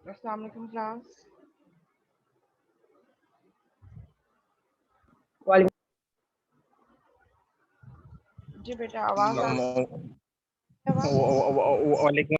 अस्सलाम वालेकुम क्लास। जी बेटा आवाज़ आ रही है? आवाज़ वालेकुम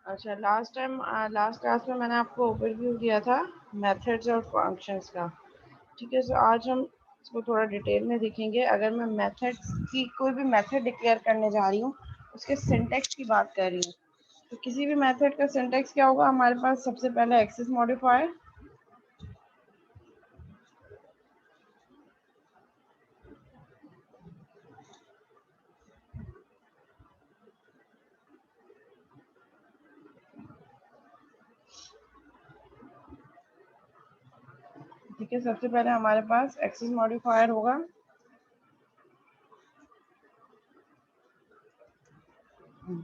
अच्छा, लास्ट क्लास में मैंने आपको ओवरव्यू दिया था मेथड्स और फंक्शंस का। ठीक है, सो आज हम इसको थोड़ा डिटेल में देखेंगे। अगर मैं मेथड्स की कोई भी मेथड डिक्लेयर करने जा रही हूँ, उसके सिंटैक्स की बात कर रही हूँ, तो किसी भी मेथड का सिंटैक्स क्या होगा हमारे पास? सबसे पहले एक्सेस मॉडिफायर, ठीक है, सबसे पहले हमारे पास एक्सेस मॉडिफायर होगा।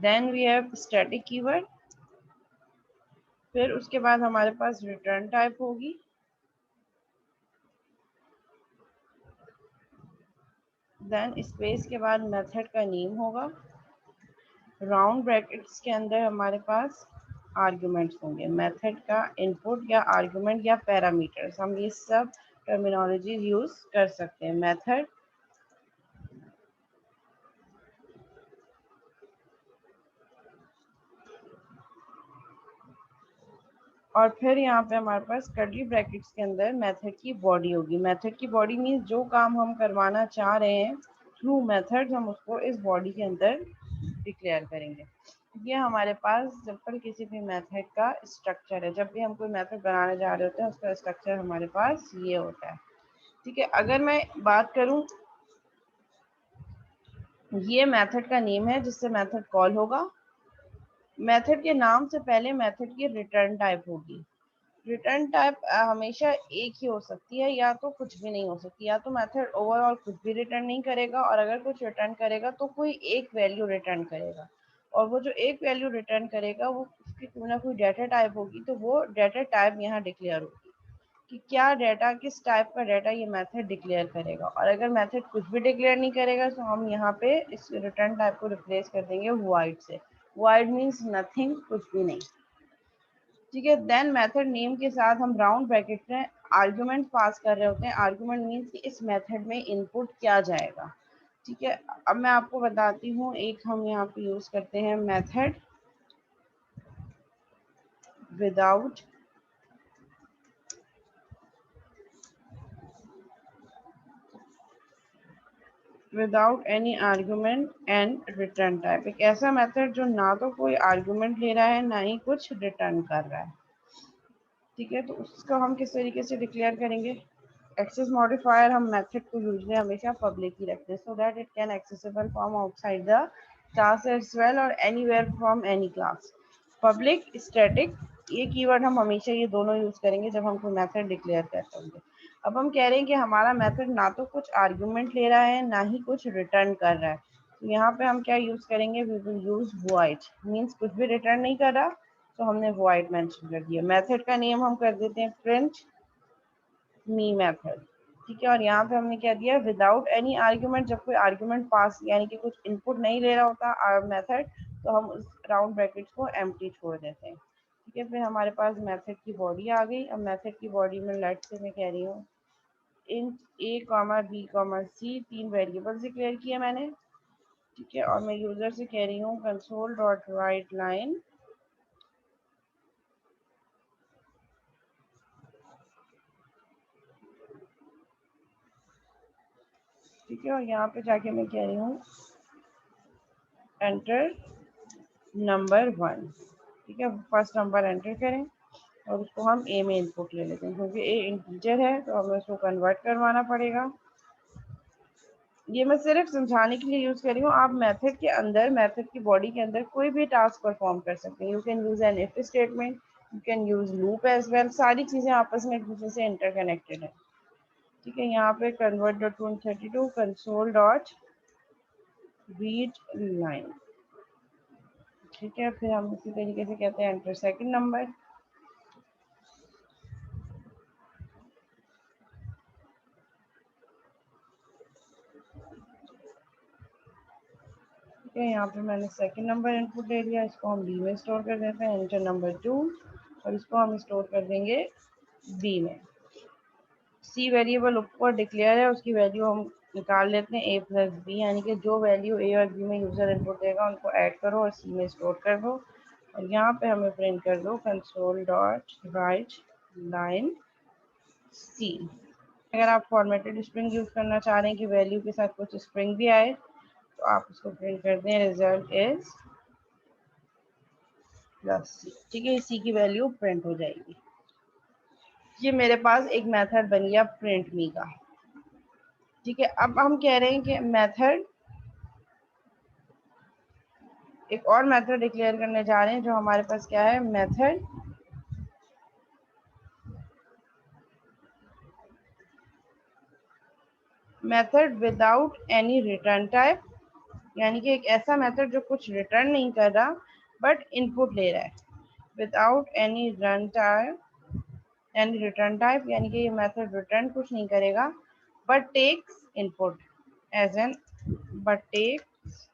Then we have static keyword, फिर उसके बाद हमारे पास रिटर्न टाइप होगी। देन स्पेस के बाद मेथड का नेम होगा। राउंड ब्रैकेट्स के अंदर हमारे पास आर्गुमेंट्स होंगे, मेथड का इनपुट या आर्गुमेंट या पैरामीटर्स, हम ये सब टर्मिनोलॉजी यूज कर सकते हैं। मेथड, और फिर यहाँ पे हमारे पास कर्ली ब्रैकेट्स के अंदर मेथड की बॉडी होगी। मेथड की बॉडी मीन्स जो काम हम करवाना चाह रहे हैं थ्रू मेथड, हम उसको इस बॉडी के अंदर डिक्लेयर करेंगे। ये हमारे पास सिंपल किसी भी मेथड का स्ट्रक्चर है। जब भी हम कोई मेथड बनाने जा रहे होते हैं उसका स्ट्रक्चर हमारे पास ये होता है। ठीक है, अगर मैं बात करूं, ये मेथड का नेम है जिससे मेथड कॉल होगा। मेथड के नाम से पहले मेथड की रिटर्न टाइप होगी। रिटर्न टाइप हमेशा एक ही हो सकती है, या तो कुछ भी नहीं हो सकती। या तो मेथड ओवरऑल कुछ भी रिटर्न नहीं करेगा, और अगर कुछ रिटर्न करेगा तो कोई एक वैल्यू रिटर्न करेगा, और वो जो एक वैल्यू रिटर्न करेगा वो उसकी कोई ना कोई डाटा टाइप होगी, तो वो डाटा टाइप यहाँ डिक्लेयर होगी कि क्या डाटा, किस टाइप का डाटा ये मेथड डिक्लेयर करेगा। और अगर मेथड कुछ भी डिक्लेयर नहीं करेगा तो हम यहाँ पे इस रिटर्न टाइप को रिप्लेस कर देंगे void से। void मीन्स नथिंग, कुछ भी नहीं। ठीक है, देन मेथड नेम के साथ हम राउंड ब्रैकेट में आर्गुमेंट पास कर रहे होते हैं। आर्गुमेंट मीन्स कि इस मेथड में इनपुट क्या जाएगा। ठीक है, अब मैं आपको बताती हूँ, एक हम यहाँ पे यूज करते हैं method without any argument and return type. एक ऐसा मेथड जो ना तो कोई आर्गुमेंट ले रहा है ना ही कुछ रिटर्न कर रहा है। ठीक है, तो उसको हम किस तरीके से डिक्लेयर करेंगे? एक्सेस मॉडिफायर हम मेथड को यूजली हमेशा पब्लिक ही रखते हैं, so that it can accessible from outside the class as well और anywhere from any class. Public, static, ये कीवर्ड हम हमेशा ये दोनों यूज करेंगे जब हम कोई मेथड डिक्लेयर करते होंगे। अब हम कह रहे हैं कि हमारा मेथड ना तो कुछ आर्गुमेंट ले रहा है ना ही कुछ रिटर्न कर रहा है, तो यहाँ पे हम क्या यूज करेंगे? We will use void, means कुछ भी रिटर्न नहीं कर रहा, तो हमने void मेंशन कर दिया। मेथड का नेम हम कर देते हैं प्रिंट मी मेथड। ठीक है, और यहाँ पे हमने क्या दिया? Without any argument. जब कोई आर्ग्यूमेंट पास यानी कि कुछ इनपुट नहीं ले रहा होता मेथड, तो हम उस राउंड ब्रैकेट्स को एम्प्टी छोड़ देते हैं। ठीक है, फिर हमारे पास मेथड की बॉडी आ गई। अब मेथड की बॉडी में लेट से मैं कह रही हूँ int a comma b comma c, तीन वेरिएबल्स डिक्लेयर किए मैंने। ठीक है, और मैं यूजर से कह रही हूँ कंसोल डॉट राइट लाइन, ठीक है, और यहाँ पे जाके मैं कह रही हूँ एंटर नंबर 1। ठीक है, फर्स्ट नंबर एंटर करें और उसको हम ए में इनपुट ले लेते हैं, क्योंकि ए इंटीजर है तो हमें उसको कन्वर्ट करवाना पड़ेगा। ये मैं सिर्फ समझाने के लिए यूज कर रही हूँ। आप मेथड के अंदर, मेथड की बॉडी के अंदर कोई भी टास्क परफॉर्म कर सकते हैं। You can use an if statement, you can use loop as well, सारी चीजें आपस में एक दूसरे से इंटरकनेक्टेड है। ठीक है, यहाँ पे convert dot 232 console dot read line. ठीक है, फिर हम इसी तरीके से कहते हैं एंटर सेकंड नंबर। ठीक है, यहाँ पे मैंने सेकंड नंबर इनपुट दे दिया, इसको हम बी में स्टोर कर देते हैं, एंटर नंबर 2, और इसको हम स्टोर कर देंगे बी में। सी वेरिएबल ऊपर डिक्लेयर है, उसकी वैल्यू हम निकाल लेते हैं ए प्लस बी, यानी कि जो वैल्यू ए और बी में यूज़र इनपुट देगा उनको ऐड करो और सी में स्टोर कर दो, और यहाँ पे हमें प्रिंट कर दो कंसोल डॉट राइट लाइन सी। अगर आप फॉर्मेटेड स्ट्रिंग यूज़ करना चाह रहे हैं कि वैल्यू के साथ कुछ स्ट्रिंग भी आए, तो आप उसको प्रिंट कर दें रिजल्ट इज प्लस सी। ठीक है, सी की वैल्यू प्रिंट हो जाएगी। ये मेरे पास एक मेथड बन गया प्रिंट मी का। ठीक है, अब हम कह रहे हैं कि मेथड, एक और मेथड डिक्लेयर करने जा रहे हैं जो हमारे पास क्या है, method without any return type, यानी कि एक ऐसा मेथड जो कुछ रिटर्न नहीं कर रहा बट इनपुट ले रहा है। Without any run type, any return type, यानी कि ये मेथड रिटर्न कुछ नहीं करेगा but takes input as an, but takes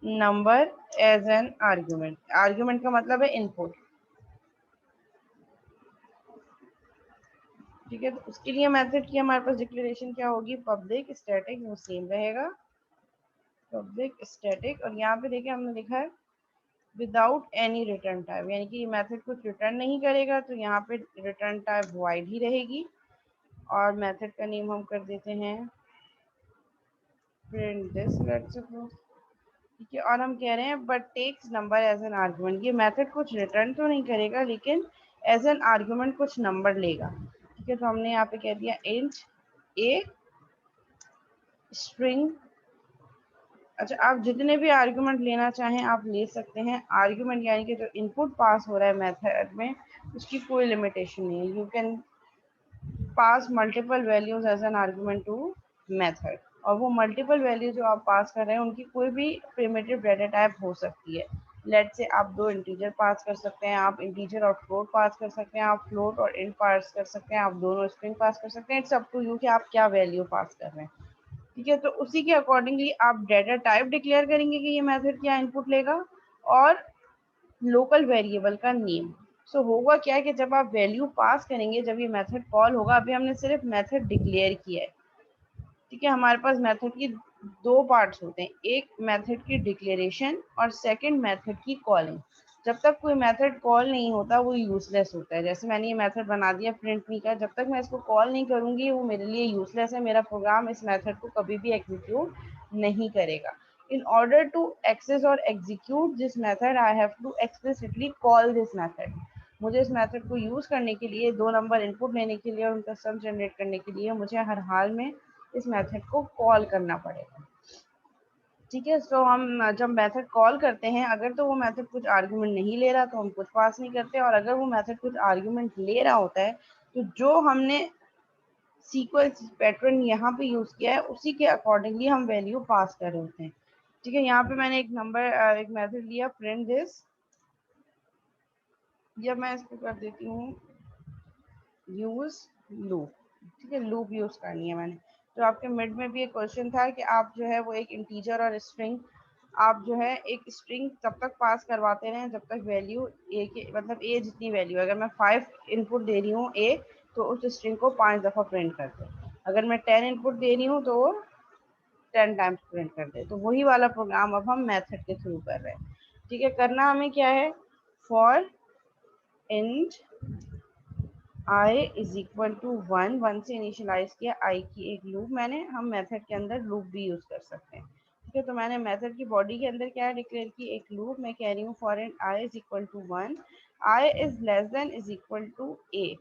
number as an argument. Argument का मतलब है इनपुट। ठीक है, तो उसके लिए मेथड की हमारे पास डिक्लेरेशन क्या होगी, पब्लिक स्टैटिक, वो सेम रहेगा, पब्लिक स्टैटिक। और यहाँ पे देखिए हमने लिखा है विदाउट एनी रिटर्न टाइप, यानी कि ये मेथड कुछ रिटर्न नहीं करेगा, तो यहाँ पे रिटर्न टाइप वॉइड ही रहेगी। और मेथड का नेम हम कर देते हैं प्रिंट दिस, लेट्स सपोज। ठीक है, और हम कह रहे हैं but takes number as an argument. ये मेथड कुछ रिटर्न तो नहीं करेगा लेकिन एज एन आर्गुमेंट कुछ नंबर लेगा। ठीक है, तो हमने यहाँ पे कह दिया इंट ए स्ट्रिंग। अच्छा, आप जितने भी आर्गुमेंट लेना चाहें आप ले सकते हैं। आर्गुमेंट यानी कि जो इनपुट पास हो रहा है मेथड में, उसकी कोई लिमिटेशन नहीं है। You can pass multiple values as an argument to method, और वो मल्टीपल वैल्यू जो आप पास कर रहे हैं उनकी कोई भी प्रिमिटिव डेटा टाइप हो सकती है। लेट से आप दो इंटीजर पास कर सकते हैं, आप इंटीजर और फ्लोट पास कर सकते हैं, आप फ्लोट और इंट पास कर सकते हैं, आप दोनों स्ट्रिंग पास कर सकते हैं। इट्स अप टू यू कि आप क्या वैल्यू पास कर रहे हैं। ठीक है, तो उसी के अकॉर्डिंगली आप डेटा टाइप डिक्लेयर करेंगे कि ये मेथड क्या इनपुट लेगा, और लोकल वेरिएबल का नेम। सो होगा क्या है कि जब आप वैल्यू पास करेंगे, जब ये मेथड कॉल होगा, अभी हमने सिर्फ मेथड डिक्लेयर किया है। ठीक है, हमारे पास मेथड की दो पार्ट्स होते हैं, एक मेथड की डिक्लेरेशन और सेकंड मेथड की कॉलिंग। जब तक कोई मेथड कॉल नहीं होता वो यूजलेस होता है। जैसे मैंने ये मेथड बना दिया प्रिंट मी का, जब तक मैं इसको कॉल नहीं करूंगी वो मेरे लिए यूजलेस है, मेरा प्रोग्राम इस मेथड को कभी भी एग्जीक्यूट नहीं करेगा। In order to access or execute this method, I have to explicitly call this method. मुझे इस मेथड को यूज करने के लिए, दो नंबर इनपुट लेने के लिए और उनका सम जनरेट करने के लिए मुझे हर हाल में इस मेथड को कॉल करना पड़ेगा। ठीक है, तो हम जब मेथड कॉल करते हैं, अगर तो वो मेथड कुछ आर्गुमेंट नहीं ले रहा तो हम कुछ पास नहीं करते, और अगर वो मेथड कुछ आर्गुमेंट ले रहा होता है तो जो हमने सीक्वेंस पैटर्न यहाँ पे यूज किया है उसी के अकॉर्डिंगली हम वैल्यू पास कर रहे होते हैं। ठीक है, यहाँ पे मैंने एक नंबर, एक मेथड लिया प्रिंट दिस, या मैं इसको कर देती हूँ यूज लूप। ठीक है, लूप यूज करनी है मैंने। तो आपके मिड में भी एक क्वेश्चन था कि आप जो है वो एक इंटीजर और स्ट्रिंग, आप जो है एक स्ट्रिंग तब तक पास करवाते रहें जब तक वैल्यू ए के, मतलब ए जितनी वैल्यू, अगर मैं 5 इनपुट दे रही हूँ ए, तो उस स्ट्रिंग को 5 दफ़ा प्रिंट कर दे। अगर मैं 10 इनपुट दे रही हूँ तो वो 10 टाइम्स प्रिंट कर दे। तो वही वाला प्रोग्राम अब हम मेथड के थ्रू कर रहे हैं। ठीक है, करना हमें क्या है, for int i is equal to 1 से इनिशियलाइज किया i की एक लूप मैंने, हम मेथड के अंदर लूप भी यूज कर सकते हैं। ठीक है, तो मैंने मेथड की बॉडी के अंदर क्या डिक्लेयर की, एक लूप। मैं कह रही हूँ for int i is equal to 1, i is less than is equal to a।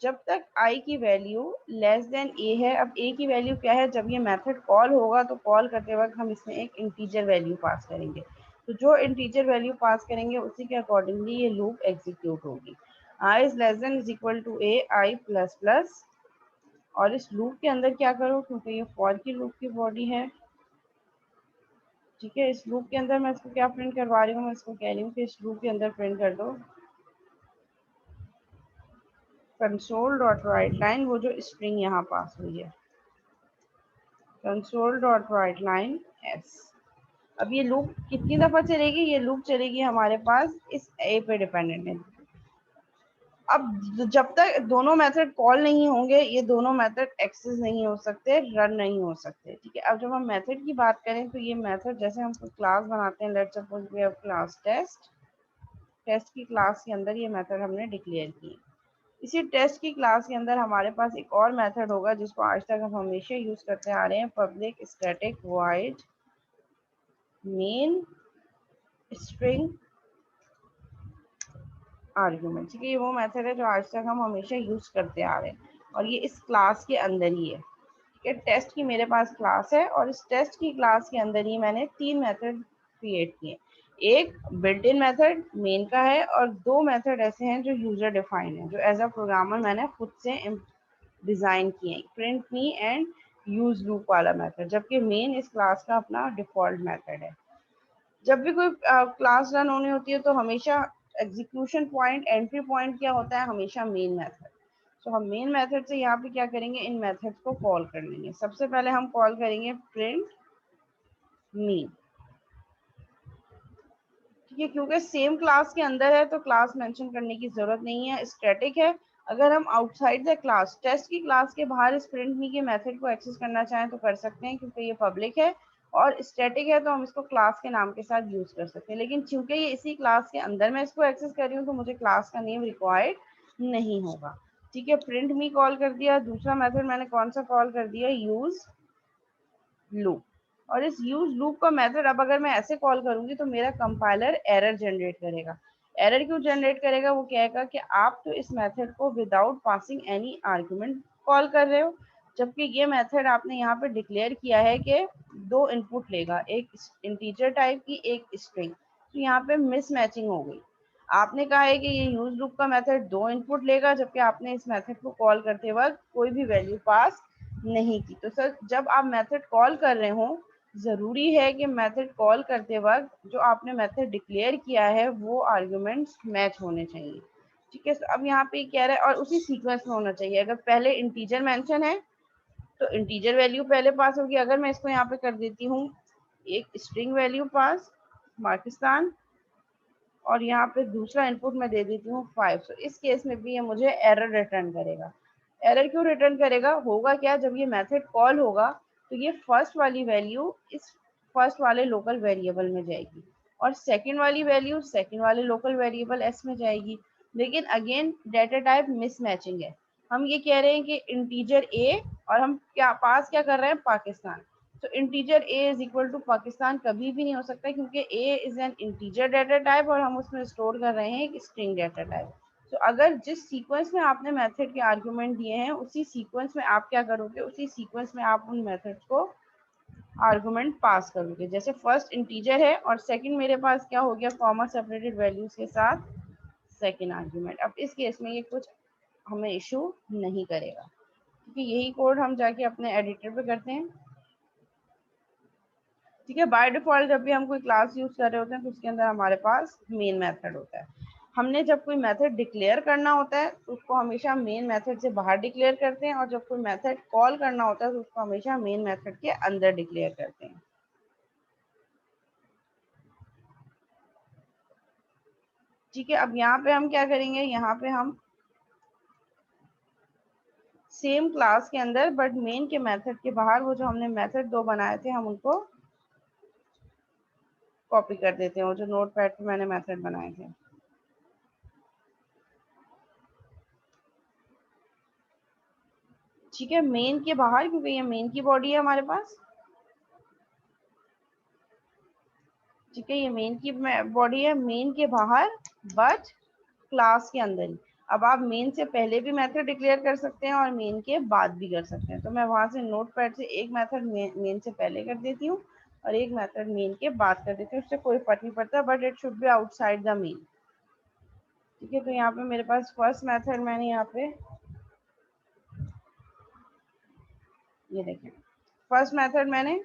जब तक i की वैल्यू लेस देन a है, अब a की वैल्यू क्या है, जब ये मेथड कॉल होगा तो कॉल करते वक्त हम इसमें एक इंटीजर वैल्यू पास करेंगे। तो जो इंटीजर वैल्यू पास करेंगे उसी के अकॉर्डिंगली ये लूप एग्जीक्यूट होगी। I is less than is equal to a, I plus plus और इस लूप के अंदर क्या करो, क्योंकि ये फॉर की लूप की बॉडी है, ठीक है, इस लूप के अंदर मैं इसको क्या प्रिंट करवा रही हूँ, मैं इसको कह रही हूँ कि इस लूप के अंदर प्रिंट कर दो कंसोल डॉट राइट लाइन, वो जो स्ट्रिंग यहाँ पास हुई है, console dot write line S. अब ये लूप कितनी दफा चलेगी, ये लूप चलेगी हमारे पास इस ए पे डिपेंडेंट है। अब जब तक दोनों मेथड कॉल नहीं होंगे, ये दोनों मेथड एक्सेस नहीं हो सकते, रन नहीं हो सकते, ठीक है। अब जब हम मेथड की बात करें तो ये मेथड, जैसे हम कोई क्लास बनाते हैं, let's suppose we have class test, test की क्लास के अंदर ये मेथड हमने डिक्लेयर की। इसी टेस्ट की क्लास के अंदर हमारे पास एक और मेथड होगा जिसको आज तक हम हमेशा यूज करते आ रहे हैं, public static void main string argument, ठीक है। ये वो मेथड है जो आज तक हम हमेशा यूज करते आ रहे हैं और ये इस क्लास के अंदर ही है, ठीक है। टेस्ट की मेरे पास क्लास है और इस टेस्ट की क्लास के अंदर ही मैंने 3 मेथड क्रिएट किए। एक बिल्ट इन मेथड मेन का है और 2 मेथड ऐसे हैं जो यूजर डिफाइंड है, जो एज अ प्रोग्रामर मैंने खुद से डिजाइन किए, print me and use loop वाला मेथड, जबकि मेन इस क्लास का अपना डिफॉल्ट मेथड है। जब भी कोई क्लास रन होनी होती है तो हमेशा एग्जीक्यूशन पॉइंट, एंट्री पॉइंट क्या होता है, हमेशा मेन मेथड। तो हम मेन मेथड से यहाँ पे क्या करेंगे, इन मेथड्स को कॉल कर लेंगे। सबसे पहले हम कॉल करेंगे प्रिंट मी, ठीक है, क्योंकि सेम क्लास के अंदर है तो क्लास मेंशन करने की जरूरत नहीं है, स्टैटिक है। अगर हम आउटसाइड द क्लास, टेस्ट की क्लास के बाहर इस प्रिंट मी के मेथड को एक्सेस करना चाहें तो कर सकते हैं, क्योंकि ये पब्लिक है और स्टैटिक है तो हम इसको क्लास के नाम के साथ यूज कर सकते हैं। लेकिन चूंकि ये इसी क्लास के अंदर मैं इसको एक्सेस कर रही हूँ तो मुझे क्लास का नेम रिक्वायर्ड नहीं होगा, ठीक है। प्रिंट मी कॉल कर दिया। दूसरा मेथड मैंने कौन सा कॉल कर दिया, यूज लूप। और इस यूज लूप का मेथड अब अगर मैं ऐसे कॉल करूंगी तो मेरा कंपाइलर एरर जनरेट करेगा। एरर क्यों जनरेट करेगा, वो कहेगा कि आप तो इस मेथड को without passing any argument call कर रहे हो, जबकि ये मेथड आपने यहाँ पे डिक्लेयर किया है कि 2 इनपुट लेगा, एक इंटीजर टाइप की, एक स्ट्रिंग। तो यहाँ पे मिस मैचिंग हो गई। आपने कहा है कि ये यूज लूप का मेथड 2 इनपुट लेगा, जबकि आपने इस मेथड को कॉल करते वक्त कोई भी वैल्यू पास नहीं की। तो सर जब आप मेथड कॉल कर रहे हो, जरूरी है कि मेथड कॉल करते वक्त जो आपने मेथड डिक्लेयर किया है वो आर्गुमेंट्स मैच होने चाहिए, ठीक है। अब यहाँ पे कह रहा है और उसी सीक्वेंस में होना चाहिए। अगर पहले इंटीजर मेंशन है तो इंटीजर वैल्यू पहले पास होगी। अगर मैं इसको यहाँ पे कर देती हूँ एक स्ट्रिंग वैल्यू पास पाकिस्तान और यहाँ पे दूसरा इनपुट मैं दे देती हूँ 5, तो इस केस में भी ये मुझे एरर रिटर्न करेगा। एरर क्यों रिटर्न करेगा, होगा क्या, जब ये मेथड कॉल होगा तो ये फर्स्ट वाली वैल्यू इस फर्स्ट वाले लोकल वेरिएबल में जाएगी और सेकंड वाली वैल्यू सेकंड वाले लोकल वेरिएबल एस में जाएगी। लेकिन अगेन डाटा टाइप मिसमैचिंग है। हम ये कह रहे हैं कि इंटीजर ए और हम क्या पास क्या कर रहे हैं, पाकिस्तान। तो integer A is equal to Pakistan कभी भी नहीं हो सकता, क्योंकि A is an integer data type और हम उसमें स्टोर कर रहे हैं एक स्ट्रिंग डाटा टाइप। तो अगर जिस सीक्वेंस में आपने मेथड के आर्गुमेंट दिए हैं उसी सीक्वेंस में आप क्या करोगे, उसी सीक्वेंस में आप उन मेथड्स को आर्गुमेंट पास करोगे। जैसे फर्स्ट इंटीजर है और सेकंड मेरे पास क्या हो गया, कॉमा सेपरेटेड वैल्यूज के साथ सेकंड आर्गुमेंट। अब इस केस में ये कुछ हमें इशू नहीं करेगा, क्योंकि यही कोड हम जाके अपने एडिटर पे करते हैं, ठीक है। बाय डिफॉल्ट जब भी हम कोई क्लास यूज कर रहे होते हैं तो उसके अंदर हमारे पास मेन मेथड होता है। हमने जब कोई मेथड डिक्लेयर करना होता है तो उसको हमेशा मेन मेथड से बाहर डिक्लेयर करते हैं और जब कोई मेथड कॉल करना होता है तो उसको हमेशा मेन मेथड के अंदर डिक्लेयर करते हैं, ठीक है। अब यहाँ पे हम क्या करेंगे, यहाँ पे हम सेम क्लास के अंदर बट मेन के मेथड के बाहर वो जो हमने मेथड 2 बनाए थे हम उनको कॉपी कर देते हैं, वो जो नोटपैड पे मैंने मेथड बनाए थे, ठीक है, मेन के बाहर, क्योंकि ये मेन की बॉडी है हमारे पास, ठीक है। ये मेन की बॉडी है, मेन के बाहर बट क्लास के अंदर ही। अब आप मेन से पहले भी मेथड डिक्लेयर कर सकते हैं और मेन के बाद भी कर सकते हैं। तो मैं वहां से नोटपैड से एक मेथड मेन से पहले कर देती हूँ और एक मेथड मेन के बाद कर देती हूँ, उससे कोई फर्क नहीं पड़ता, but it should be outside the main, ठीक है। तो यहाँ पे मेरे पास फर्स्ट मेथड मैंने यहाँ पे ये देखें, फर्स्ट मेथड मैंने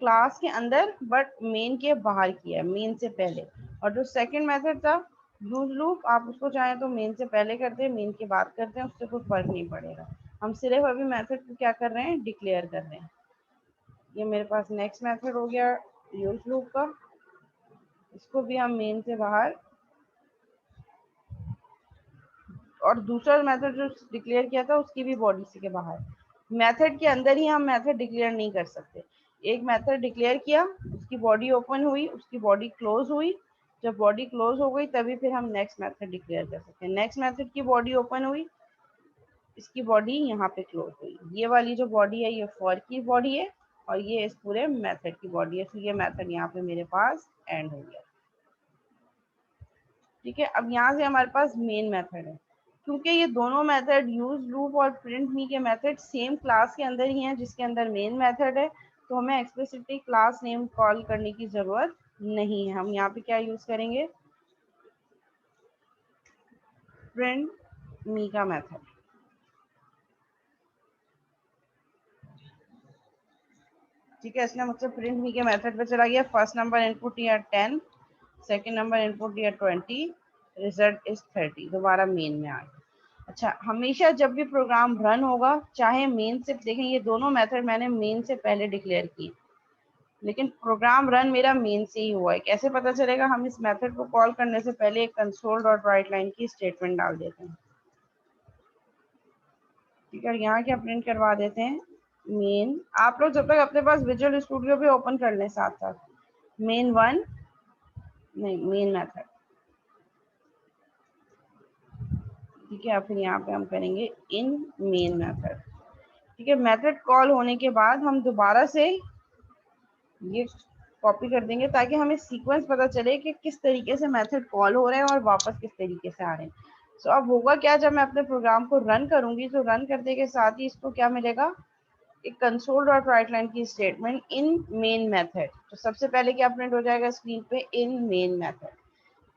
क्लास के अंदर बट मेन के बाहर किया, मेन से पहले। और जो सेकंड मेथड था यूज लूप, आप उसको चाहें तो मेन से पहले करते हैं, मेन के बाद करते हैं, उससे कोई फर्क नहीं पड़ेगा। हम सिर्फ अभी मेथड को क्या कर रहे हैं, डिक्लेयर कर रहे हैं। ये मेरे पास नेक्स्ट मेथड हो गया यूज लूप का, इसको भी हम मेन से बाहर, और दूसरा मेथड जो डिक्लेयर किया था उसकी भी बॉडी से के बाहर। मेथड के अंदर ही हम मेथड डिक्लेयर नहीं कर सकते। एक मेथड डिक्लेयर किया, उसकी बॉडी ओपन हुई, उसकी बॉडी क्लोज हुई, जब बॉडी क्लोज हो गई तभी फिर हम नेक्स्ट मेथड डिक्लेयर कर सकते हैं। नेक्स्ट मेथड की बॉडी ओपन हुई, इसकी बॉडी यहाँ पे क्लोज हुई, ये वाली जो बॉडी है ये फॉर की बॉडी है, और ये इस पूरे मेथड की बॉडी है, तो ये मेथड यहाँ पे मेरे पास एंड हो गया। ठीक है, अब यहाँ से हमारे पास मेन मेथड है। क्योंकि ये दोनों मेथड यूज लूप और प्रिंट मी के मेथड सेम क्लास के अंदर ही हैं, जिसके अंदर मेन मेथड है, तो हमें एक्सप्लिसिटली क्लास नेम कॉल करने की जरूरत नहीं है। हम यहाँ पे क्या यूज करेंगे, प्रिंट मी का मेथड। ठीक है, इसने मुझसे प्रिंट मी के मेथड पे चला गया। फर्स्ट नंबर इनपुट दिया 10, सेकेंड नंबर इनपुट दिया 20, रिजल्ट इज 30, दोबारा मेन में आ गया। अच्छा, हमेशा जब भी प्रोग्राम रन होगा, चाहे मेन से, देखें ये दोनों मेथड मैंने मेन से पहले डिक्लेयर किए, लेकिन प्रोग्राम रन मेरा मेन से ही हुआ है। कैसे पता चलेगा, हम इस मेथड को कॉल करने से पहले एक कंसोल डॉट राइट लाइन की स्टेटमेंट डाल देते हैं। ठीक है, यहाँ क्या प्रिंट करवा देते हैं, मेन। आप लोग जब तक अपने पास विजुअल स्टूडियो भी ओपन कर लें साथ साथ, मेन वन, नहीं मेन मेथड। ठीक है, अब फिर यहाँ पे हम करेंगे इन मेन मेथड। ठीक है, मेथड कॉल होने के बाद हम दोबारा से ये कॉपी कर देंगे ताकि हमें सीक्वेंस पता चले कि किस तरीके से मेथड कॉल हो रहे हैं और वापस किस तरीके से आ रहे हैं। सो अब होगा क्या, जब मैं अपने प्रोग्राम को रन करूंगी तो रन करने के साथ ही इसको क्या मिलेगा, एक कंसोल डॉट राइट लाइन की स्टेटमेंट इन मेन मेथड। तो सबसे पहले क्या प्रिंट हो जाएगा स्क्रीन पे, इन मेन मेथड।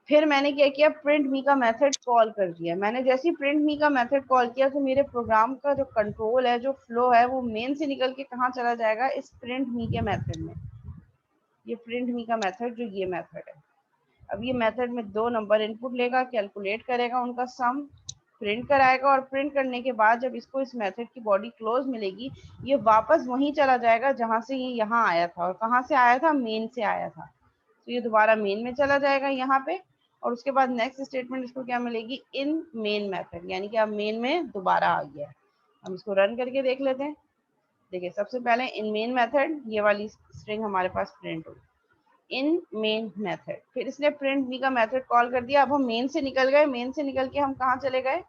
फिर मैंने क्या किया, प्रिंट मी का मेथड कॉल कर दिया। मैंने जैसे ही प्रिंट मी का मेथड कॉल किया तो मेरे प्रोग्राम का जो कंट्रोल है, जो फ्लो है, वो मेन से निकल के कहाँ चला जाएगा, इस प्रिंट मी के मेथड में। ये प्रिंट मी का मेथड जो ये मेथड है, अब ये मेथड में दो नंबर इनपुट लेगा, कैलकुलेट करेगा उनका सम, प्रिंट कराएगा, और प्रिंट करने के बाद जब इसको इस मेथड की बॉडी क्लोज मिलेगी, ये वापस वहीं चला जाएगा जहां से ये यहाँ आया था। और कहाँ से आया था, मेन से आया था, तो ये दोबारा मेन में चला जाएगा यहाँ पे। और उसके बाद नेक्स्ट स्टेटमेंट इसको क्या मिलेगी, इन मेन मेथड, यानी कि अब मेन में दोबारा आ गया है। हम इसको रन करके देख लेते हैं। देखिए, सबसे पहले इन मेन मेथड, ये वाली स्ट्रिंग हमारे पास प्रिंट हुई इन मेन मेथड। फिर इसने प्रिंट मी का मेथड कॉल कर दिया। अब हम मेन से निकल गए, मेन से निकल के हम कहाँ चले गए,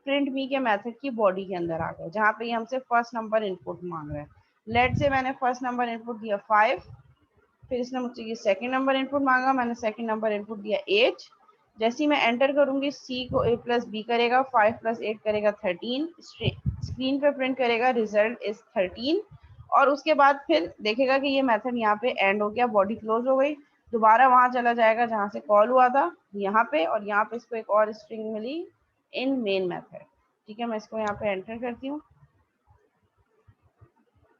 प्रिंट मी के मेथड की बॉडी के अंदर आ गए, जहाँ पे ये हमसे फर्स्ट नंबर इनपुट मांग रहा है। लेट से मैंने फर्स्ट नंबर इनपुट दिया 5, फिर इसने मुझसे ये सेकंड नंबर इनपुट मांगा, मैंने सेकंड नंबर इनपुट दिया 8। जैसे ही मैं एंटर करूंगी, सी को a प्लस बी करेगा, 5 प्लस 8 करेगा 13, स्क्रीन पे प्रिंट करेगा रिजल्ट इज 13। और उसके बाद फिर देखेगा कि ये मेथड यहाँ पे एंड हो गया, बॉडी क्लोज हो गई, दोबारा वहां चला जाएगा जहां से कॉल हुआ था, यहाँ पे। और यहाँ पे इसको एक और स्ट्रिंग मिली इन मेन मेथड। ठीक है, मैं इसको यहाँ पे एंटर करती हूँ।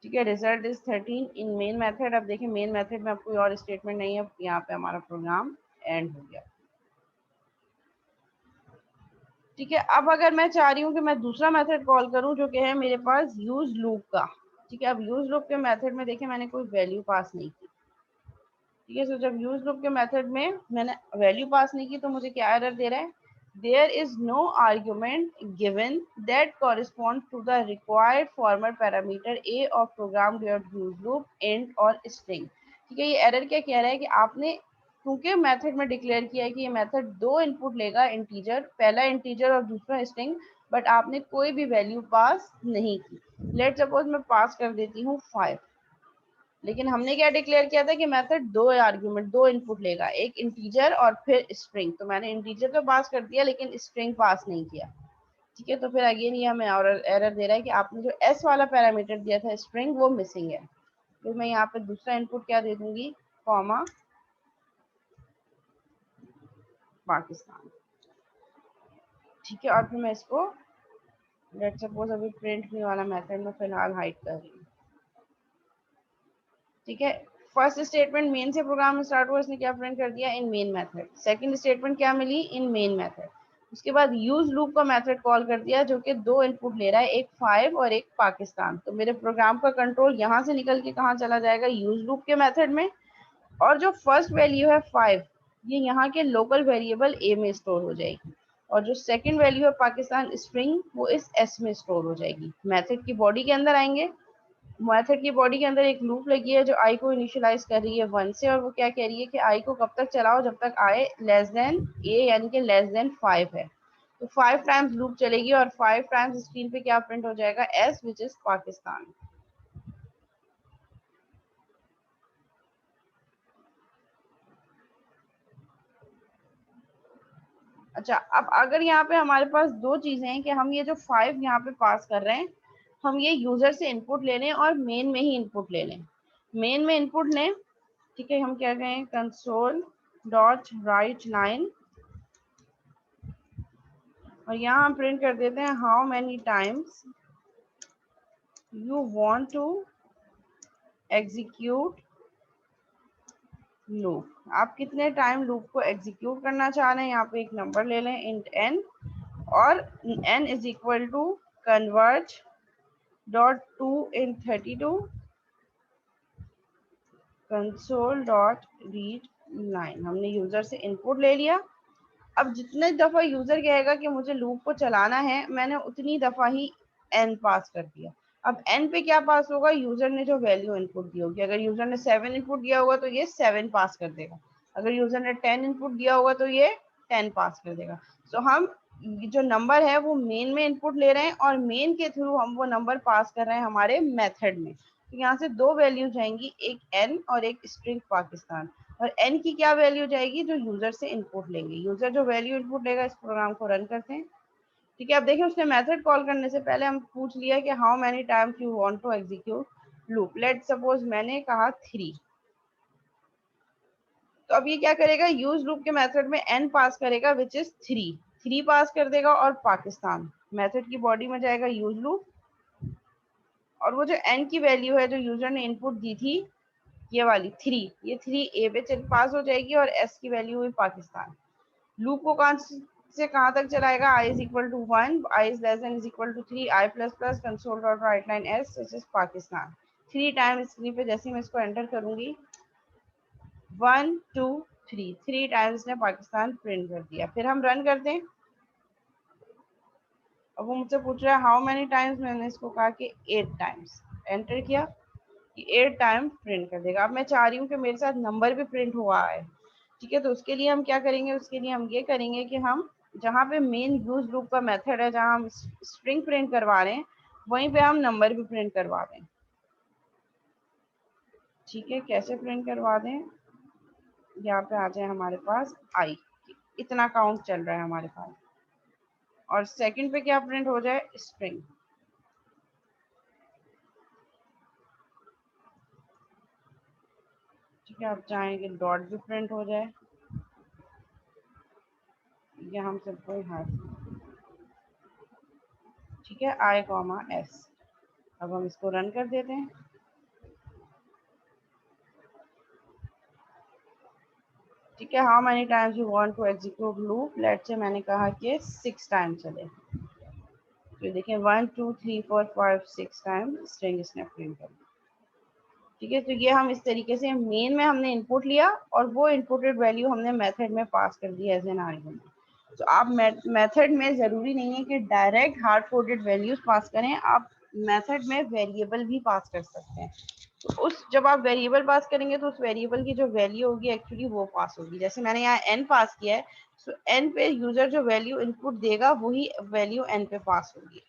ठीक है, result is 13 in main method. अब देखिए, मेन मेथड में अब कोई और स्टेटमेंट नहीं है, यहाँ पे हमारा प्रोग्राम एंड हो गया। ठीक है, अब अगर मैं चाह रही हूँ कि मैं दूसरा मेथड कॉल करूँ जो कि है मेरे पास यूज लूप का। ठीक है, अब यूज लूप के मेथड में देखिए मैंने कोई वैल्यू पास नहीं की। ठीक है, तो जब यूज लूप के मेथड में मैंने वैल्यू पास नहीं की तो मुझे क्या एरर दे रहा है, there is no argument given that correspond to the required formal parameter A of program dot use loop and और स्ट्रिंग। ठीक है, ये एरर क्या कह रहा है कि आपने, क्योंकि मेथड में डिक्लेयर किया है कि ये मेथड दो इनपुट लेगा, इंटीजर, पहला इंटीजर और दूसरा स्ट्रिंग, बट आपने कोई भी वैल्यू पास नहीं की। लेट सपोज मैं पास कर देती हूँ 5, लेकिन हमने क्या डिक्लेयर किया था कि मेथड दो आर्ग्यूमेंट, दो इनपुट लेगा, एक इंटीजर और फिर स्ट्रिंग। तो मैंने इंटीजर तो पास कर दिया लेकिन स्ट्रिंग पास नहीं किया। ठीक है, तो फिर अगेन ये हमें और एरर दे रहा है कि आपने जो एस वाला पैरामीटर दिया था स्ट्रिंग, वो मिसिंग है। फिर मैं यहाँ पे दूसरा इनपुट क्या दे दूंगी, कॉमा पाकिस्तान। ठीक है, और फिर मैं इसको लेट सपोज अभी प्रिंट मी वाला मेथड में फिलहाल हाइड कर रही हूँ। ठीक है। फर्स्ट स्टेटमेंट मेन से प्रोग्राम स्टार्ट हुआ, इसने क्या प्रिंट कर दिया, इन मेन मेथड। सेकंड स्टेटमेंट क्या मिली, इन मेन मेथड। उसके बाद यूज लूप का मेथड कॉल कर दिया, जो कि दो इनपुट ले रहा है, एक 5 और एक पाकिस्तान। तो मेरे प्रोग्राम का कंट्रोल यहाँ से निकल के कहाँ चला जाएगा, यूज लूप के मेथड में। और जो फर्स्ट वैल्यू है 5, ये यहाँ के लोकल वेरिएबल ए में स्टोर हो जाएगी। और जो सेकंड वैल्यू है पाकिस्तान स्ट्रिंग, वो इस एस में स्टोर हो जाएगी। मेथड की बॉडी के अंदर आएंगे। मेथड की बॉडी के अंदर एक लूप लगी है जो आई को इनिशियलाइज कर रही है 1 से, और वो क्या कह रही है कि आई को कब तक चलाओ, जब तक आई लेस देन ए यानी कि लेस देन 5 है। तो 5 टाइम्स लूप चलेगी और 5 टाइम्स स्क्रीन पे क्या प्रिंट हो जाएगा, एस विच इज पाकिस्तान। अच्छा, अब अगर यहाँ पे हमारे पास दो चीजें हैं कि हम ये जो 5 यहाँ पे पास कर रहे हैं, हम ये यूजर से इनपुट ले लें और मेन में ही इनपुट ले लें। मेन में इनपुट लें, ठीक है, हम क्या कहें, कंसोल डॉट राइट लाइन, और यहाँ हम प्रिंट कर देते हैं how many times you want to execute loop. आप कितने टाइम लूप को एग्जीक्यूट करना चाह रहे हैं, यहाँ पे एक नंबर ले लें, इंट एन, और n is equal to convert dot to int 32 console dot read line. हमने यूजर से इनपुट ले लिया। अब जितने दफा यूजर कहेगा कि मुझे लूप को चलाना है, मैंने उतनी दफा ही एन पास कर दिया। अब एन पे क्या पास होगा, यूजर ने जो वैल्यू इनपुट दी होगी। अगर यूजर ने 7 इनपुट दिया होगा तो ये 7 पास कर देगा। अगर यूजर ने 10 इनपुट दिया होगा तो ये 10 पास कर देगा। सो हम जो नंबर है वो मेन में इनपुट ले रहे हैं और मेन के थ्रू हम वो नंबर पास कर रहे हैं हमारे मेथड में। तो यहाँ से दो वैल्यू जाएंगी, एक एन और एक स्ट्रिंग पाकिस्तान। और एन की क्या वैल्यू जाएगी, जो यूजर से इनपुट लेंगे। यूजर जो वैल्यू इनपुट लेगा, इस प्रोग्राम को रन करते हैं। ठीक है, अब देखिए उसने मेथड कॉल करने से पहले हम पूछ लिया कि how many times you want to execute loop. Let suppose मैंने कहा 3। तो अब ये क्या करेगा, यूज लूप के मेथड में एन पास करेगा विच इज 3। 3 पास कर देगा और पाकिस्तान मेथड की बॉडी में जाएगा यूज लूप। और वो जो एन की वैल्यू है जो यूजर ने इनपुट दी थी, ये वाली 3, ये 3 ए पे पास हो जाएगी और एस की वैल्यू हुई पाकिस्तान। लूप को कहां से कहां तक चलाएगा, I is equal to 1, I is less than is equal to 3, I plus plus console dot write line S which is Pakistan. 3 time screen पे जैसे ही मैं इसको एंटर करूंगी, 1 2 3, 3 टाइम्स ने पाकिस्तान प्रिंट कर दिया। फिर हम रन करते हैं। अब वो मुझसे पूछ रहा है हाउ मेनी टाइम्स, मैंने इसको कहा कि 8 टाइम्स। एंटर किया कि 8 टाइम प्रिंट कर देगा। अब मैं चाह रही हूँ कि मेरे साथ नंबर भी प्रिंट हुआ है। ठीक है, तो उसके लिए हम क्या करेंगे, उसके लिए हम ये करेंगे कि हम जहाँ पे मेन यूज लूप का मेथड है, जहाँ हम स्ट्रिंग प्रिंट करवा रहे हैं, वहीं पे हम नंबर भी प्रिंट करवा दें। ठीक है, कैसे प्रिंट करवा दें, यहाँ पे आ जाए हमारे पास आई, इतना काउंट चल रहा है हमारे पास। और सेकंड पे क्या प्रिंट हो जाए, स्ट्रिंग। ठीक है, आप चाहेंगे डॉट भी प्रिंट हो जाए, या हम सिंपल हाथ। ठीक है, आई कॉमा एस। अब हम इसको रन कर देते हैं। ठीक है, how many times you want to execute loop, let say मैंने कहा कि 6 टाइम चले। तो देखिए 1 2 3 4 5 6 टाइम स्ट्रिंग इसने प्रिंट कर दी। ठीक है, तो ये हम इस तरीके से मेन में हमने इनपुट लिया और वो इनपुटेड वैल्यू हमने मेथड में पास कर दी एज एन आर्गुमेंट। तो आप मेथड में ज़रूरी नहीं है कि direct hard coded values pass करें, आप मेथड में वेरिएबल भी पास कर सकते हैं। तो उस जब आप वेरिएबल पास करेंगे तो उस वेरिएबल की जो वैल्यू होगी एक्चुअली वो पास होगी। जैसे मैंने यहाँ एन पास किया है, तो एन पे यूजर जो वैल्यू इनपुट देगा वही वैल्यू एन पे पास होगी।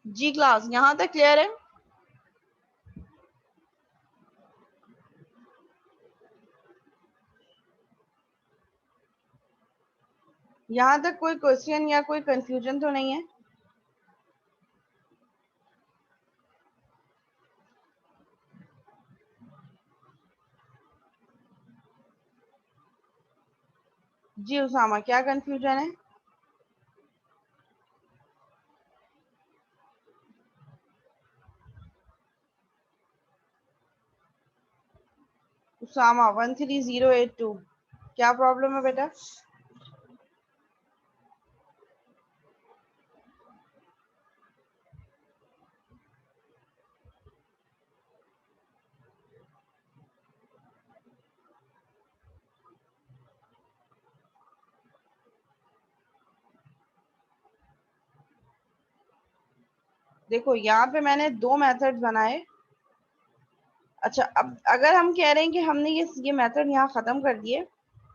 जी क्लास यहाँ तक क्लियर है? यहाँ तक कोई क्वेश्चन या कोई कंफ्यूजन तो नहीं है? जी उसामा, क्या कंफ्यूजन है? उसामा 13082, क्या प्रॉब्लम है बेटा? देखो यहाँ पे मैंने दो मेथड बनाए। अच्छा, अब अगर हम कह रहे हैं कि हमने ये मेथड यहाँ खत्म कर दिए,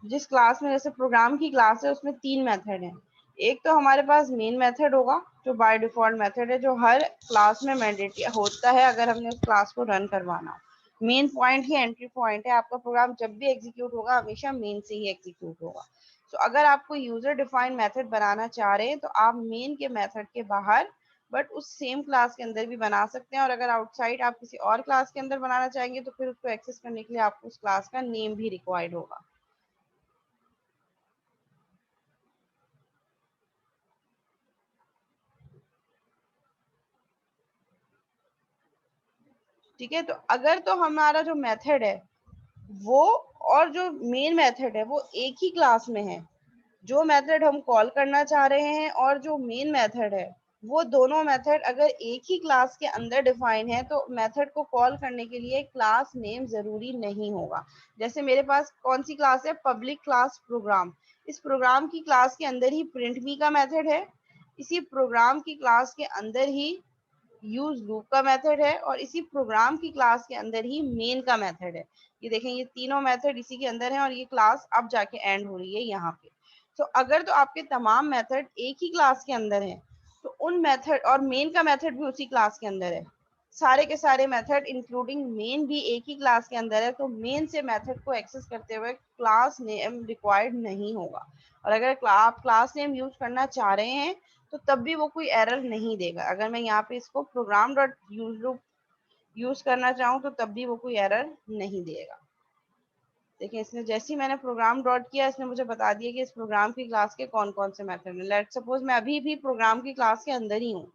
जिस क्लास में, जैसे प्रोग्राम की क्लास है उसमें तीन मेथड हैं। एक तो हमारे पास मेन मेथड होगा जो बाय डिफॉल्ट मेथड है, जो हर क्लास में मैंडेटरी होता है अगर हमने उस क्लास को रन करवाना। मेन पॉइंट ही एंट्री पॉइंट है, आपका प्रोग्राम जब भी एग्जीक्यूट होगा हमेशा मेन से ही एग्जीक्यूट होगा। तो अगर आपको यूजर डिफाइंड मेथड बनाना चाह रहे हैं तो आप मेन के मेथड के बाहर बट उस सेम क्लास के अंदर भी बना सकते हैं, और अगर आउटसाइड आप किसी और क्लास के अंदर बनाना चाहेंगे तो फिर उसको एक्सेस करने के लिए आपको उस क्लास का नेम भी रिक्वायर्ड होगा। ठीक है, तो अगर तो हमारा जो मेथड है वो और जो मेन मेथड है वो एक ही क्लास में है, जो मेथड हम कॉल करना चाह रहे हैं और जो मेन मेथड है वो दोनों मेथड अगर एक ही क्लास के अंदर डिफाइन है तो मेथड को कॉल करने के लिए क्लास नेम जरूरी नहीं होगा। जैसे मेरे पास कौन सी क्लास है, पब्लिक क्लास प्रोग्राम। इस प्रोग्राम की क्लास के अंदर ही प्रिंट मी का मेथड है, इसी प्रोग्राम की क्लास के अंदर ही यूज लूप का मेथड है, और इसी प्रोग्राम की क्लास के अंदर ही मेन का मेथड है। ये देखें, ये तीनों मेथड इसी के अंदर है और ये क्लास अब जाके एंड हो रही है यहाँ पे। तो अगर तो आपके तमाम मेथड एक ही क्लास के अंदर है तो उन मेथड, और मेन का मेथड भी उसी क्लास के अंदर है, सारे के सारे मेथड इंक्लूडिंग मेन भी एक ही क्लास के अंदर है, तो मेन से मेथड को एक्सेस करते हुए क्लास नेम रिक्वायर्ड नहीं होगा। और अगर आप क्लास नेम यूज करना चाह रहे हैं तो तब भी वो कोई एरर नहीं देगा। अगर मैं यहाँ पे इसको program dot use loop use करना चाहूँ तो तब भी वो कोई एरर नहीं देगा। देखिए, इसने जैसे ही मैंने प्रोग्राम डॉट किया इसने मुझे बता दिया कि इस प्रोग्राम की क्लास के कौन कौन से मेथड हैं। लेट सपोज मैं अभी भी प्रोग्राम की क्लास के अंदर ही हूँ,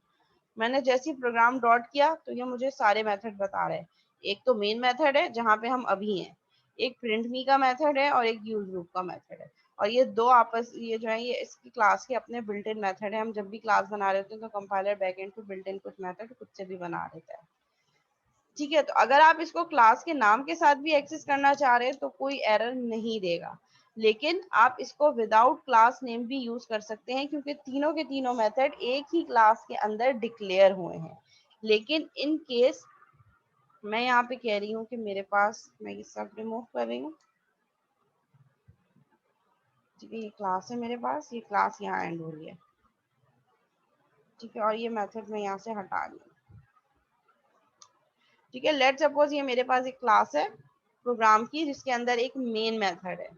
मैंने जैसे ही प्रोग्राम डॉट किया तो ये मुझे सारे मेथड बता रहे हैं। एक तो मेन मेथड है जहाँ पे हम अभी हैं, एक प्रिंट मी का मेथड है और एक यूज लूप का मेथड है। और ये दो आपस, ये जो है ये इसकी क्लास के अपने बिल्ट इन मेथड है। हम जब भी क्लास बना रहे होते हैं तो कंपाइलर बैकएंड पे बिल्ट इन कुछ मेथड खुद से भी बना देता है। ठीक है, तो अगर आप इसको क्लास के नाम के साथ भी एक्सेस करना चाह रहे हैं तो कोई एरर नहीं देगा, लेकिन आप इसको विदाउट क्लास नेम भी यूज कर सकते हैं क्योंकि तीनों के तीनों मेथड एक ही क्लास के अंदर डिक्लेयर हुए हैं। लेकिन इन केस मैं यहाँ पे कह रही हूँ कि मेरे पास, मैं ये सब रिमूव कर रही हूँ। ठीक है, ये क्लास है मेरे पास, ये क्लास यहाँ एंड हो रही है। ठीक है, और ये मेथड मैं यहाँ से हटा रही हूँ। ठीक है, लेट सपोज ये मेरे पास एक क्लास है प्रोग्राम की जिसके अंदर एक मेन मेथड है।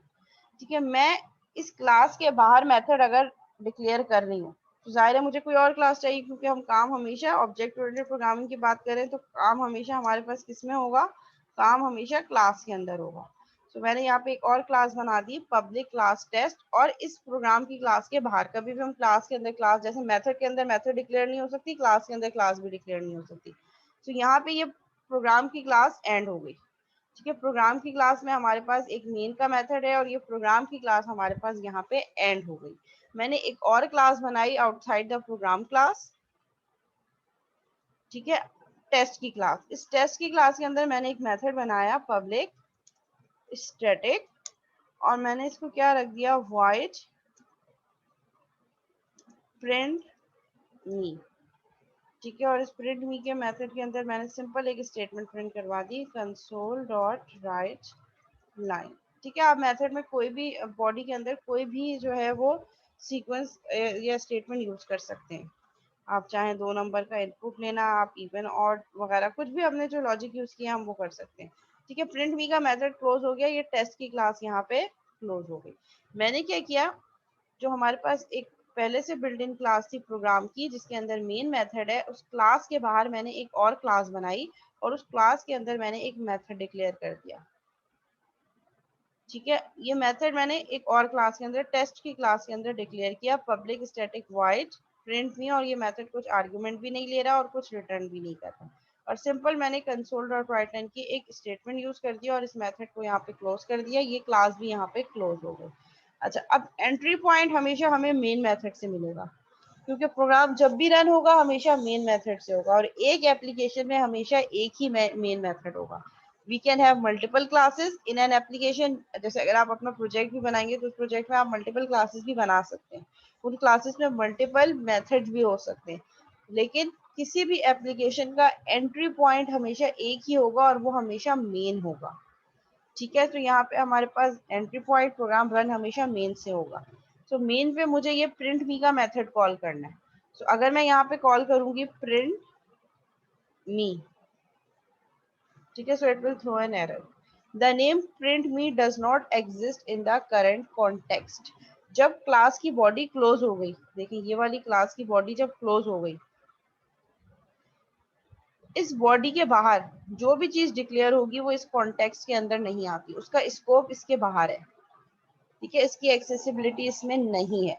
ठीक है, मैं इस क्लास के बाहर मेथड अगर डिक्लेयर कर रही हूँ तो जाहिर है मुझे कोई और क्लास चाहिए, क्योंकि हम काम हमेशा ऑब्जेक्ट ओरिएंटेड प्रोग्रामिंग की बात करें तो काम हमेशा हमारे पास किस में होगा, काम हमेशा क्लास के अंदर होगा। तो मैंने यहाँ पे एक और क्लास बना दी, पब्लिक क्लास टेस्ट। और इस प्रोग्राम की क्लास के बाहर कभी भी हम क्लास के अंदर क्लास, जैसे मेथड के अंदर मेथड डिक्लेयर नहीं हो सकती, क्लास के अंदर क्लास भी डिक्लेयर नहीं हो सकती। तो यहाँ पे ये प्रोग्राम की क्लास एंड हो गई। ठीक है, प्रोग्राम की क्लास में हमारे पास एक मेन का मेथड है और ये प्रोग्राम की क्लास हमारे पास यहाँ पे एंड हो गई। मैंने एक और क्लास बनाई आउटसाइड द प्रोग्राम क्लास। ठीक है, टेस्ट की क्लास। इस टेस्ट की क्लास के अंदर मैंने एक मेथड बनाया पब्लिक स्टैटिक, और मैंने इसको क्या रख दिया, वॉइड प्रिंट मी। ठीक है, और इस प्रिंट मी के मेथड के अंदर मैंने सिंपल एक स्टेटमेंट प्रिंट करवा दी, कंसोल डॉट राइट लाइन। ठीक है, आप मेथड में कोई भी बॉडी के अंदर कोई भी जो है वो सीक्वेंस या स्टेटमेंट यूज कर सकते हैं। आप चाहे 2 नंबर का इनपुट लेना, आप इवन ऑड वगैरह कुछ भी हमने जो लॉजिक यूज किया हम वो कर सकते हैं। ठीक है, प्रिंट मी का मेथड क्लोज हो गया, ये टेस्ट की क्लास यहाँ पे क्लोज हो गई। मैंने क्या किया, जो हमारे पास एक पहले से बिल्ट इन क्लास थी प्रोग्राम की जिसके अंदर मेन मेथड है, उस क्लास के बाहर मैंने एक और क्लास बनाई और उस क्लास के अंदर मैंने एक मेथड डिक्लेयर कर दिया। ठीक है, ये मेथड मैंने एक और क्लास के अंदर, टेस्ट की क्लास के अंदर डिक्लेयर किया, पब्लिक स्टैटिक वॉइड प्रिंट मी, और ये मेथड कुछ आर्गुमेंट भी नहीं ले रहा और कुछ रिटर्न भी नहीं कर रहा। और सिंपल मैंने कंसोल डॉट राइट लाइन की एक स्टेटमेंट यूज कर दिया और इस मेथड को यहाँ पे क्लोज कर दिया, ये क्लास भी यहाँ पे क्लोज हो गई। अच्छा, अब एंट्री पॉइंट हमेशा हमें मेन मेथड से मिलेगा, क्योंकि प्रोग्राम जब भी रन होगा हमेशा मेन मेथड से होगा, और एक एप्लीकेशन में हमेशा एक ही मेन मेथड होगा। We can have multiple classes in an application. जैसे अगर आप अपना प्रोजेक्ट भी बनाएंगे तो उस प्रोजेक्ट में आप मल्टीपल क्लासेस भी बना सकते हैं, उन क्लासेस में मल्टीपल मेथड्स भी हो सकते हैं, लेकिन किसी भी एप्लीकेशन का एंट्री पॉइंट हमेशा एक ही होगा और वो हमेशा मेन होगा। ठीक है, तो यहाँ पे हमारे पास एंट्री पॉइंट प्रोग्राम रन हमेशा मेन से होगा। तो मेन पे मुझे ये प्रिंट मी का मेथड कॉल करना है। तो अगर मैं यहाँ पे कॉल करूंगी प्रिंट मी, ठीक है, so it will throw an error, the name print me does not exist in the current context. जब क्लास की बॉडी क्लोज हो गई, देखिए ये वाली क्लास की बॉडी जब क्लोज हो गई, इस बॉडी के बाहर जो भी चीज डिक्लेयर होगी वो इस कॉन्टेक्स्ट के अंदर नहीं आती, उसका स्कोप इसके बाहर है। ठीक है, इसकी एक्सेसिबिलिटी इसमें नहीं है।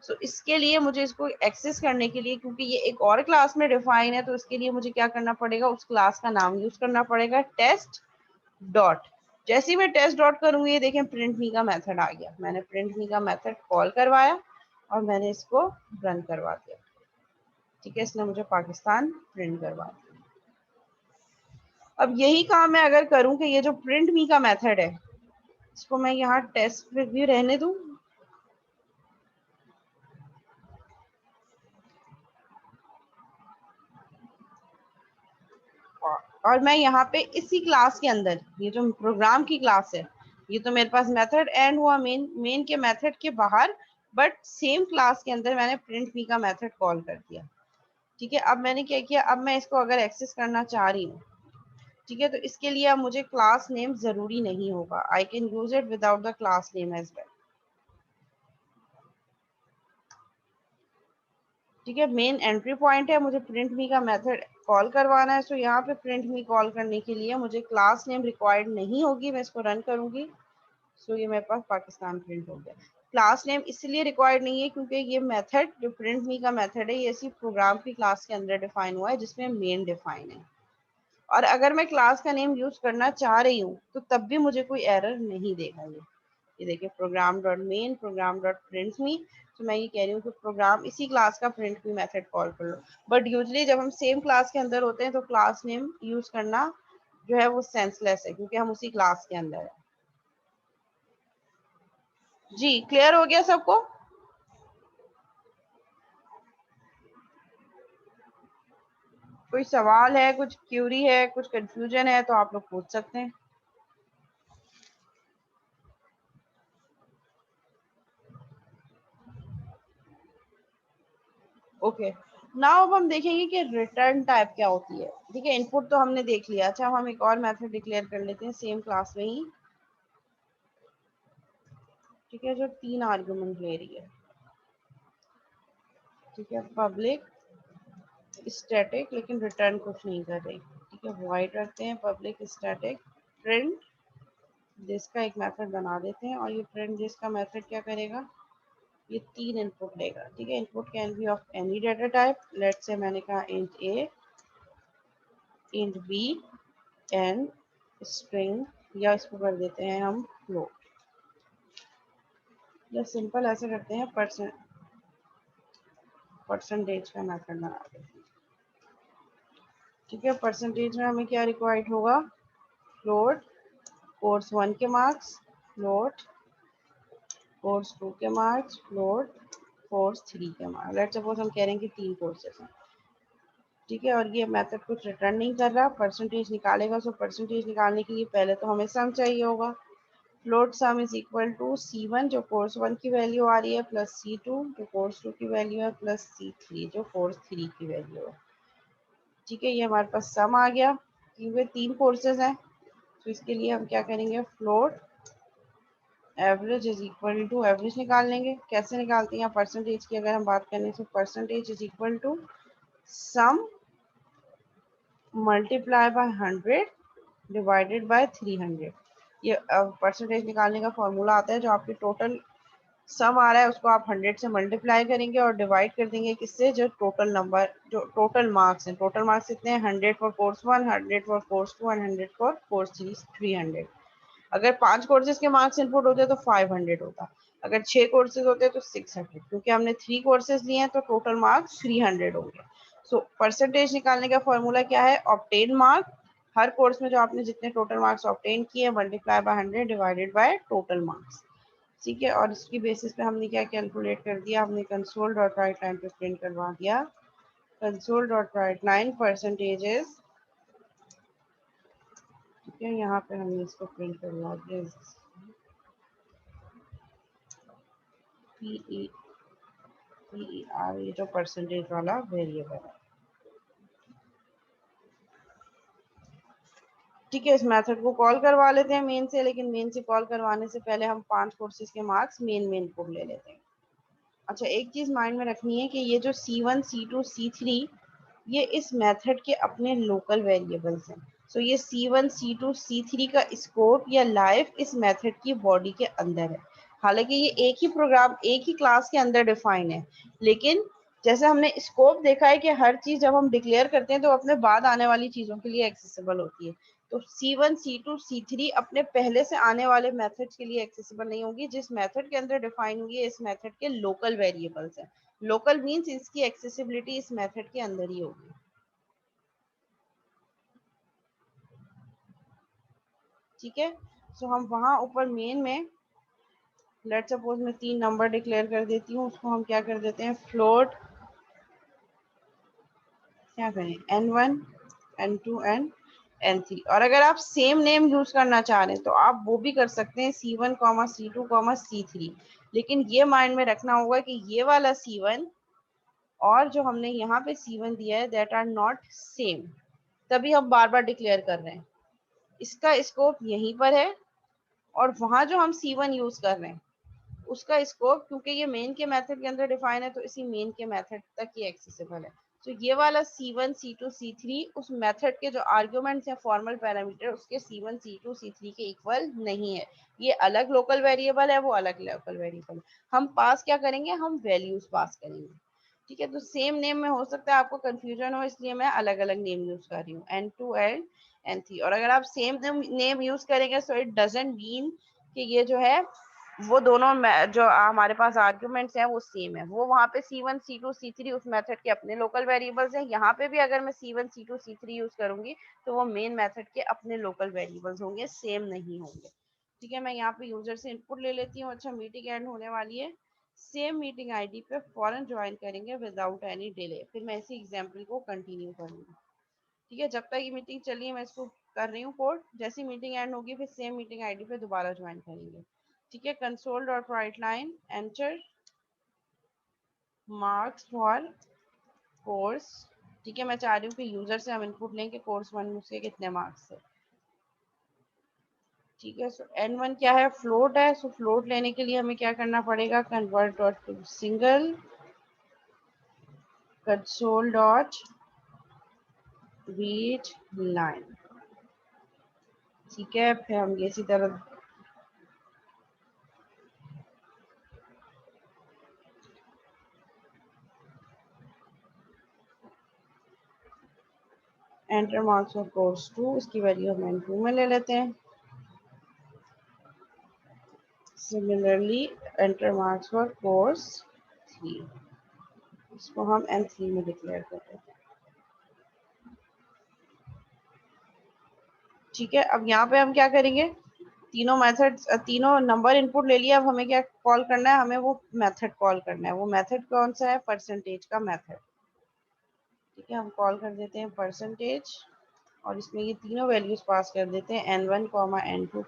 सो इसके लिए मुझे इसको एक्सेस करने के लिए, क्योंकि ये एक और क्लास में डिफाइन है, तो इसके लिए मुझे क्या करना पड़ेगा, उस क्लास का नाम यूज करना पड़ेगा, टेस्ट डॉट। जैसे ही मैं टेस्ट डॉट करूंगी, ये देखें प्रिंट मी का मेथड आ गया, मैंने प्रिंट मी का मेथड कॉल करवाया और मैंने इसको रन करवा दिया। ठीक है, इसने मुझे पाकिस्तान प्रिंट करवा दिया। अब यही काम मैं अगर करूं कि ये जो प्रिंट मी का मेथड है इसको मैं यहाँ टेस्ट रिव्यू रहने दूं, और मैं यहाँ पे इसी क्लास के अंदर, ये जो प्रोग्राम की क्लास है, ये तो मेरे पास मेथड एंड हुआ मेन के मेथड के बाहर, बट सेम क्लास के अंदर मैंने प्रिंट मी का मेथड कॉल कर दिया। ठीक है, अब मैंने क्या किया, अब मैं इसको अगर एक्सेस करना चाह रही हूँ, ठीक है, तो इसके लिए अब मुझे क्लास नेम जरूरी नहीं होगा, I can use it without the class name as well. ठीक है, मेन एंट्री पॉइंट है, मुझे प्रिंट मी का मेथड कॉल करवाना है। सो यहाँ पे प्रिंट मी कॉल करने के लिए मुझे क्लास नेम रिक्वायर्ड नहीं होगी, मैं इसको रन करूंगी। सो ये मेरे पास पाकिस्तान प्रिंट हो गया। क्लास नेम इसलिए रिक्वायर्ड नहीं है क्योंकि ये मेथड जो प्रिंट मी का मेथड है ये इसी प्रोग्राम की क्लास के अंदर डिफाइन हुआ है जिसमें मेन डिफाइन है, और अगर मैं क्लास का नेम यूज करना चाह रही हूँ तो तब भी मुझे कोई एरर नहीं देगा। ये देखिए program dot main program dot print me. तो मैं ये कह रही हूँ कि प्रोग्राम इसी क्लास का प्रिंट मी मेथड कॉल कर लो, बट यूजली जब हम सेम क्लास के अंदर होते हैं तो क्लास नेम यूज करना जो है वो सेंसलेस है, क्योंकि हम उसी क्लास के अंदर है। जी क्लियर हो गया सबको? कोई सवाल है, कुछ क्यूरी है, कुछ कंफ्यूजन है तो आप लोग पूछ सकते हैं। ओके, नाउ अब हम देखेंगे कि रिटर्न टाइप क्या होती है। ठीक है, इनपुट तो हमने देख लिया। अच्छा, अब हम एक और मेथड डिक्लेयर कर लेते हैं सेम क्लास में ही। ठीक है, जो 3 आर्गुमेंट ले रही है। ठीक है, पब्लिक स्टैटिक, लेकिन रिटर्न कुछ नहीं कर रही। ठीक है, वॉइड रखते हैं पब्लिक स्टैटिक प्रिंट दिस का एक मेथड बना देते हैं, और ये प्रिंट दिस का मेथड क्या करेगा, ये 3 इनपुट लेगा। ठीक है, input can be of any data type, let's say मैंने कहा int A, int B and string, या इसको कर देते हैं हम फ्लोट, या सिंपल ऐसे करते हैं परसेंटेज का मेथड बना देते हैं। ठीक है, परसेंटेज में हमें क्या रिक्वायर्ड होगा, फ्लोट कोर्स 1 के मार्क्स, फ्लोट कोर्स 2 के मार्क्स, फ्लोट कोर्स 3 के मार्क्स। लेट्स सपोज हम कह रहे हैं कि 3 कोर्सेज हैं। ठीक है, और ये मेथड कुछ रिटर्न नहीं कर रहा, परसेंटेज निकालेगा। सो परसेंटेज निकालने के लिए पहले तो हमें सम चाहिए होगा। Float sum is equal to C1 जो कोर्स 1 की वैल्यू आ रही है, प्लस C2 जो कोर्स 2 की वैल्यू है, प्लस C3 जो कोर्स 3 की वैल्यू है। ठीक है, ये हमारे पास सम आ गया क्योंकि 3 कोर्सेज हैं। तो इसके लिए हम क्या करेंगे, float average is equal to, average निकाल लेंगे। कैसे निकालते हैं परसेंटेज की अगर हम बात करें, तो percentage is equal to sum multiply by 100 divided by 300। ये परसेंटेज निकालने का फॉर्मूला आता है जो आपके टोटल सम आ रहा है उसको आप 100 से मल्टीप्लाई करेंगे और डिवाइड कर देंगे किससे, जो टोटल नंबर, जो टोटल मार्क्स हैं। टोटल मार्क्स कितने हैं, 100 for course 1, 100 for course 2 and 100 for course 3, 300। अगर 5 कोर्सेज के मार्क्स इनपुट होते तो 500 होता, अगर 6 कोर्सेज होते तो 600, क्योंकि हमने 3 कोर्सेज लिए हैं तो टोटल मार्क्स 300 होंगे। सो परसेंटेज निकालने का फॉर्मूला क्या है, ऑब्टेन मार्क, हर कोर्स में जो आपने जितने टोटल मार्क्स ऑब्टेन किए multiply by 100 divided by total marks. ठीक है, और इसकी बेसिस पे हमने क्या कैलकुलेट कर दिया, हमने कंसोल डॉट राइट लाइन पे प्रिंट करवा दिया, console dot write line percentages. ठीक है, यहाँ पे हमने इसको प्रिंट करवा दिया, PER, ये जो परसेंटेज वाला वेरिएबल है। ठीक है, इस मेथड को कॉल करवा लेते हैं मेन से, लेकिन मेन से कॉल करवाने से पहले हम 5 कोर्सेज के मार्क्स मेन को ले लेते हैं। अच्छा, एक चीज माइंड में रखनी है कि ये जो C1, C2, C3 ये इस मेथड के अपने लोकल वेरिएबल्स हैं। सो ये C1, C2, C3 का स्कोप या लाइफ इस मेथड की बॉडी के अंदर है। हालांकि ये एक ही प्रोग्राम, एक ही क्लास के अंदर डिफाइन है, लेकिन जैसे हमने स्कोप देखा है कि हर चीज जब हम डिक्लेयर करते हैं तो अपने बाद आने वाली चीजों के लिए एक्सेसिबल होती है। तो C1, C2, C3 अपने पहले से आने वाले मेथड्स के लिए एक्सेसिबल नहीं होगी। जिस मेथड के अंदर डिफाइन हुई है इस मेथड के लोकल वेरिएबल्स हैं। लोकल मीन्स इसकी एक्सेसिबिलिटी इस मेथड के अंदर ही होगी। ठीक है, सो हम वहां ऊपर मेन में लेट सपोज मैं 3 नंबर डिक्लेयर कर देती हूँ, उसको हम क्या कर देते हैं, फ्लोट, क्या करें, N1, N2 एंड N3। और अगर आप सेम नेम यूज करना चाह रहे हैं तो आप वो भी कर सकते हैं, C1, C2, C3। लेकिन ये माइंड में रखना होगा कि ये वाला C1 और जो हमने यहाँ पे C1 दिया है दैट आर नॉट सेम, तभी हम बार बार डिक्लेयर कर रहे हैं। इसका स्कोप यहीं पर है, और वहां जो हम C1 यूज कर रहे हैं उसका स्कोप, क्योंकि ये मेन के मेथड के अंदर डिफाइन है तो इसी मेन के मेथड तक ये एक्सेसिबल है। तो ये वाला C1, C2, C3 उस मेथड के जो आर्ग्यूमेंट्स हैं, फॉर्मल पैरामीटर, उसके C1, C2, C3 के इक्वल नहीं है। ये अलग लोकल वेरिएबल है, वो अलग लोकल वेरिएबल। हम पास क्या करेंगे, हम वैल्यूज पास करेंगे। ठीक है, तो सेम नेम में हो सकता है आपको कंफ्यूजन हो, इसलिए मैं अलग अलग नेम यूज कर रही हूँ, N2 एंड N3। और अगर आप सेम नेम यूज करेंगे सो इट डजंट मीन कि ये जो है वो दोनों जो हमारे पास आर्ग्यूमेंट्स हैं वो सेम है। वो वहाँ पे C1, C2, C3 उस मेथड के अपने लोकल वेरिएबल्स हैं। यहाँ पे भी अगर मैं C1, C2, C3 यूज करूंगी तो वो मेन मेथड के अपने लोकल वेरिएबल्स होंगे, सेम नहीं होंगे। ठीक है, मैं यहाँ पे यूजर से इनपुट ले लेती हूँ। अच्छा, मीटिंग एंड होने वाली है, सेम मीटिंग आईडी पे फौरन ज्वाइन करेंगे विदाउट एनी डिले। फिर मैं इसी एग्जाम्पल को कंटिन्यू करूंगी। ठीक है, जब तक ये मीटिंग चली है मैं इसको कर रही हूँ कोड, जैसी मीटिंग एंड होगी फिर सेम मीटिंग आईडी पे दोबारा ज्वाइन करेंगे। ठीक है, console dot write line enter marks for course. ठीक है, मैं चाह रही हूँ कि यूजर से हम इनपुट लें कि कोर्स 1 में उसके कितने मार्क्स है। ठीक है, सो N1 क्या है, फ्लोट है। सो फ्लोट लेने के लिए हमें क्या करना पड़ेगा, convert dot to single, console dot read line. ठीक है, फिर हम इसी तरह एंटर मार्क्स फॉर कोर्स 2, इसकी वैल्यू हम N2 में ले लेते हैं। Similarly enter marks for course 3, इसको हम N3 में डिक्लेयर कर देते हैं। ठीक है, अब यहाँ पे हम क्या करेंगे, तीनों मेथड, तीनों नंबर इनपुट ले लिया। अब हमें क्या कॉल करना है, हमें वो मेथड कॉल करना है। वो मेथड कौन सा है, परसेंटेज का मेथड। ठीक है, हम कॉल कर देते हैं परसेंटेज, और इसमें ये तीनों वैल्यूज पास कर देते हैं, N1, N2,